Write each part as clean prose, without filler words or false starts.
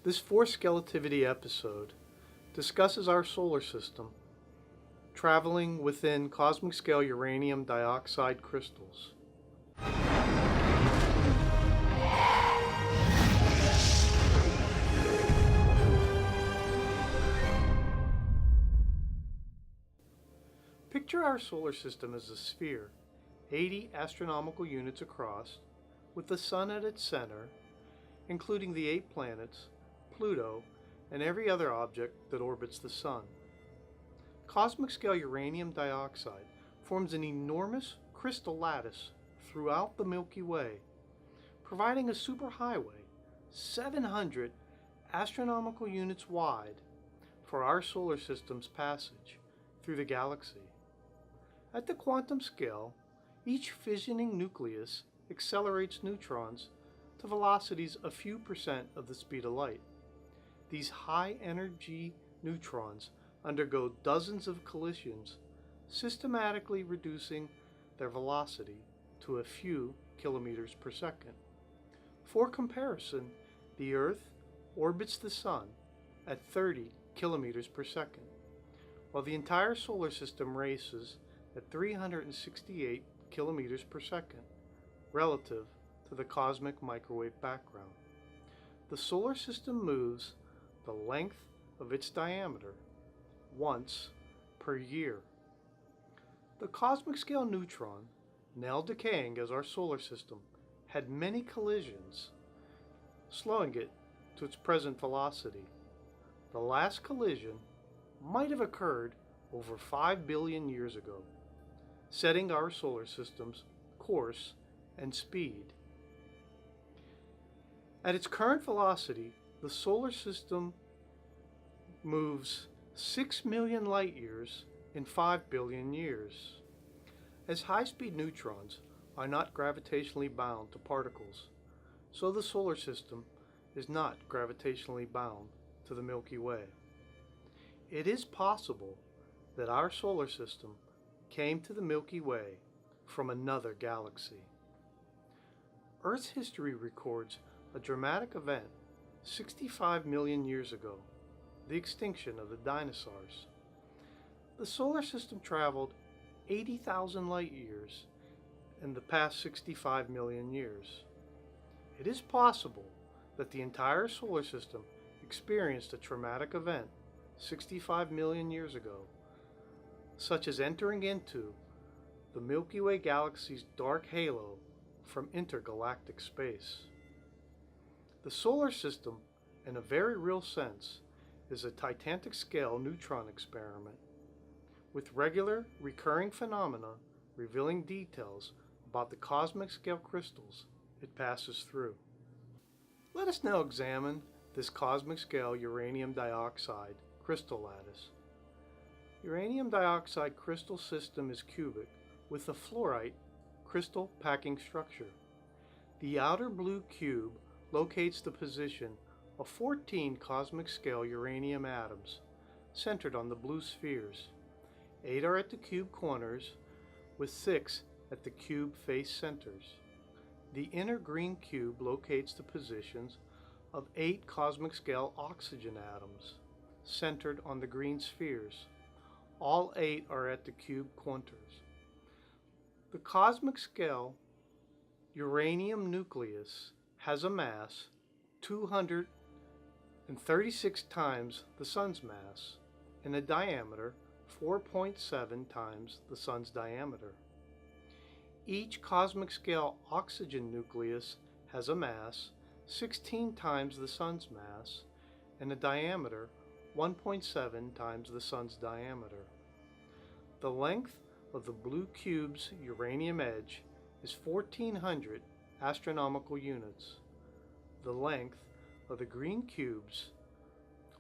This fourth Scalativity episode discusses our solar system, traveling within cosmic scale uranium dioxide crystals. Picture our solar system as a sphere, 80 astronomical units across, with the Sun at its center, including the 8 planets, Pluto, and every other object that orbits the Sun. Cosmic scale uranium dioxide forms an enormous crystal lattice throughout the Milky Way, providing a superhighway 700 astronomical units wide for our solar system's passage through the galaxy. At the quantum scale, each fissioning nucleus accelerates neutrons to velocities a few percent of the speed of light. These high-energy neutrons undergo dozens of collisions, systematically reducing their velocity to a few kilometers per second. For comparison, the Earth orbits the Sun at 30 kilometers per second, while the entire solar system races at 368 kilometers per second, relative to the cosmic microwave background. The solar system moves the length of its diameter once per year. The cosmic scale neutron, now decaying as our solar system, had many collisions, slowing it to its present velocity. The last collision might have occurred over 5 billion years ago, setting our solar system's course and speed. At its current velocity, the solar system moves 6 million light years in 5 billion years. As high-speed neutrons are not gravitationally bound to particles, so the solar system is not gravitationally bound to the Milky Way. It is possible that our solar system came to the Milky Way from another galaxy. Earth's history records a dramatic event 65 million years ago, the extinction of the dinosaurs. The solar system traveled 80,000 light years in the past 65 million years. It is possible that the entire solar system experienced a traumatic event 65 million years ago, such as entering into the Milky Way galaxy's dark halo from intergalactic space. The solar system, in a very real sense, is a titanic scale neutron experiment, with regular recurring phenomena revealing details about the cosmic scale crystals it passes through. Let us now examine this cosmic scale uranium dioxide crystal lattice. Uranium dioxide crystal system is cubic with a fluorite crystal packing structure. The outer blue cube locates the position of 14 cosmic scale uranium atoms centered on the blue spheres. 8 are at the cube corners, with 6 at the cube face centers. The inner green cube locates the positions of 8 cosmic scale oxygen atoms centered on the green spheres. All 8 are at the cube corners. The cosmic scale uranium nucleus has a mass 236 times the Sun's mass and a diameter 4.7 times the Sun's diameter. Each cosmic scale oxygen nucleus has a mass 16 times the Sun's mass and a diameter 1.7 times the Sun's diameter. The length of the blue cube's uranium edge is 1,400 astronomical units. The length of the green cube's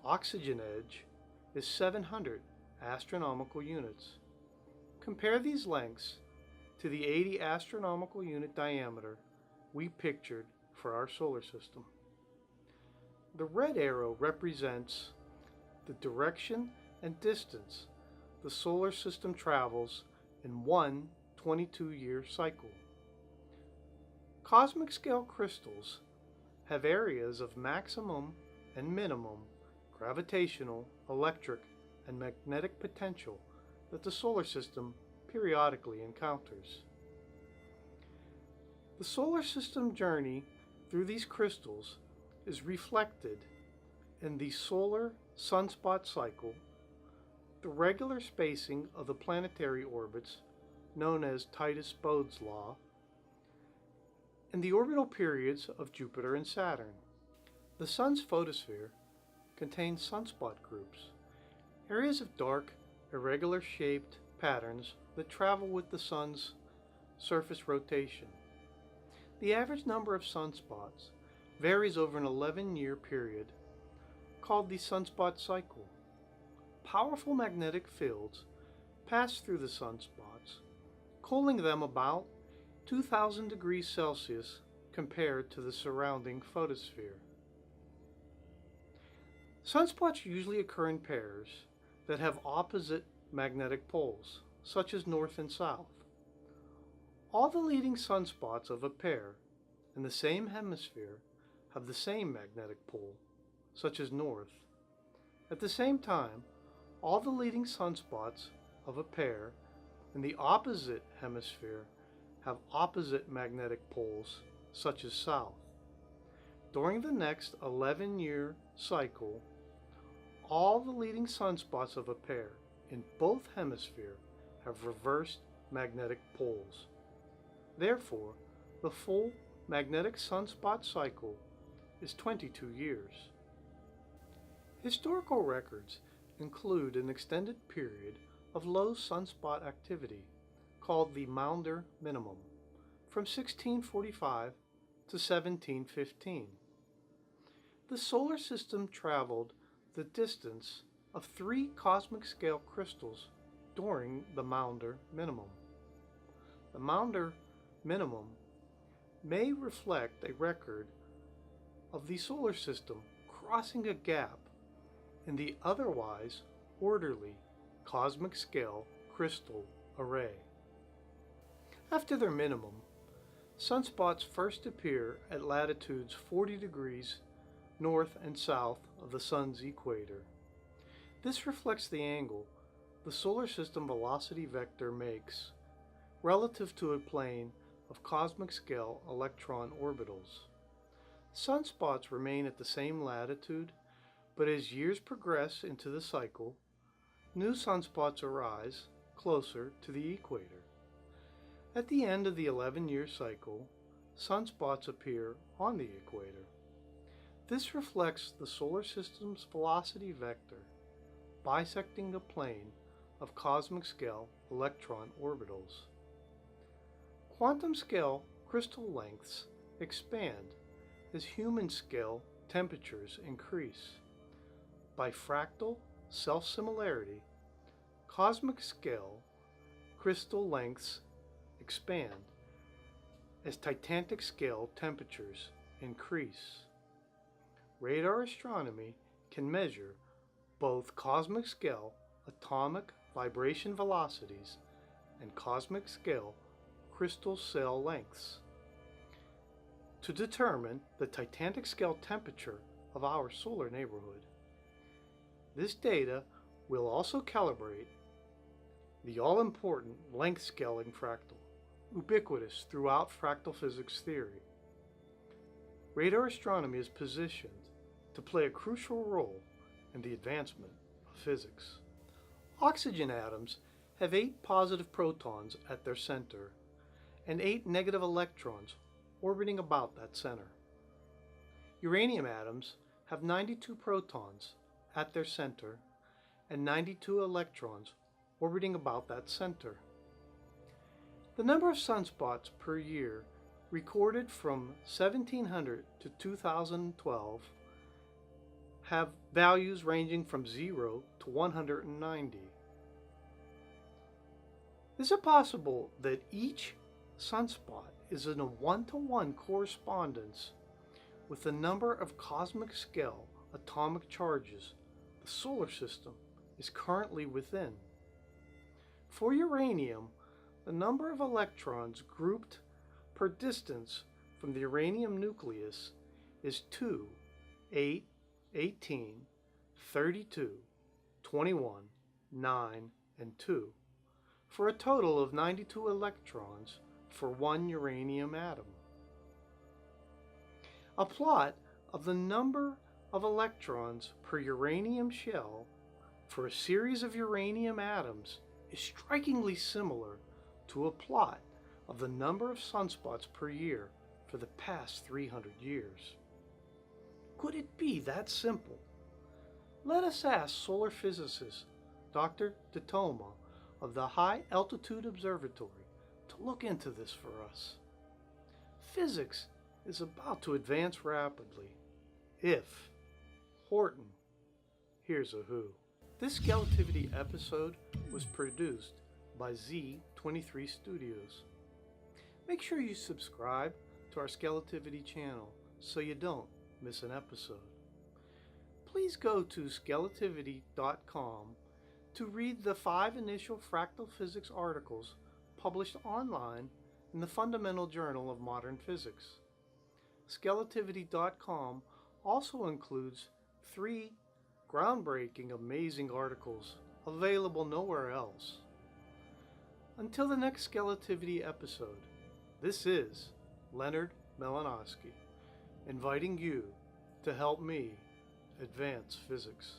oxygen edge is 700 astronomical units. Compare these lengths to the 80 astronomical unit diameter we pictured for our solar system. The red arrow represents the direction and distance the solar system travels in one 22-year cycle. Cosmic scale crystals have areas of maximum and minimum gravitational, electric, and magnetic potential that the solar system periodically encounters. The solar system journey through these crystals is reflected in the solar sunspot cycle, the regular spacing of the planetary orbits known as Titus-Bode's law, and the orbital periods of Jupiter and Saturn. The Sun's photosphere contains sunspot groups, areas of dark, irregular shaped patterns that travel with the Sun's surface rotation. The average number of sunspots varies over an 11-year period called the sunspot cycle. Powerful magnetic fields pass through the sunspots, cooling them about 2,000 degrees Celsius compared to the surrounding photosphere. Sunspots usually occur in pairs that have opposite magnetic poles, such as north and south. All the leading sunspots of a pair in the same hemisphere have the same magnetic pole, such as north. At the same time, all the leading sunspots of a pair in the opposite hemisphere have opposite magnetic poles, such as south. During the next 11-year cycle, all the leading sunspots of a pair in both hemispheres have reversed magnetic poles. Therefore, the full magnetic sunspot cycle is 22 years. Historical records include an extended period of low sunspot activity called the Maunder minimum from 1645 to 1715. The solar system traveled the distance of 3 cosmic scale crystals during the Maunder minimum. The Maunder minimum may reflect a record of the solar system crossing a gap in the otherwise orderly cosmic scale crystal array. After their minimum, sunspots first appear at latitudes 40 degrees north and south of the Sun's equator. This reflects the angle the solar system velocity vector makes relative to a plane of cosmic scale electron orbitals. Sunspots remain at the same latitude, but as years progress into the cycle, new sunspots arise closer to the equator. At the end of the 11-year cycle, sunspots appear on the equator. This reflects the solar system's velocity vector bisecting a plane of cosmic scale electron orbitals. Quantum scale crystal lengths expand as human scale temperatures increase. By fractal self-similarity, cosmic scale crystal lengths expand as titanic scale temperatures increase. Radar astronomy can measure both cosmic scale atomic vibration velocities and cosmic scale crystal cell lengths to determine the titanic scale temperature of our solar neighborhood. This data will also calibrate the all-important length scaling fractal, ubiquitous throughout fractal physics theory. Radar astronomy is positioned to play a crucial role in the advancement of physics. Oxygen atoms have 8 positive protons at their center and 8 negative electrons orbiting about that center. Uranium atoms have 92 protons at their center and 92 electrons orbiting about that center. The number of sunspots per year recorded from 1700 to 2012 have values ranging from 0 to 190. Is it possible that each sunspot is in a one-to-one correspondence with the number of cosmic scale atomic charges the solar system is currently within? For uranium, the number of electrons grouped per distance from the uranium nucleus is 2, 8, 18, 32, 21, 9, and 2, for a total of 92 electrons for one uranium atom. A plot of the number of electrons per uranium shell for a series of uranium atoms is strikingly similar to a plot of the number of sunspots per year for the past 300 years. Could it be that simple? Let us ask solar physicist Dr. DeToma of the High Altitude Observatory to look into this for us. Physics is about to advance rapidly. If Horton, here's a who. This Scalativity episode was produced by Z23 Studios. Make sure you subscribe to our Scalativity channel so you don't miss an episode. Please go to scalativity.com to read the 5 initial fractal physics articles published online in the Fundamental Journal of Modern Physics. Scalativity.com also includes 3 groundbreaking, amazing articles available nowhere else. Until the next Scalativity episode, this is Leonard Malinowski, inviting you to help me advance physics.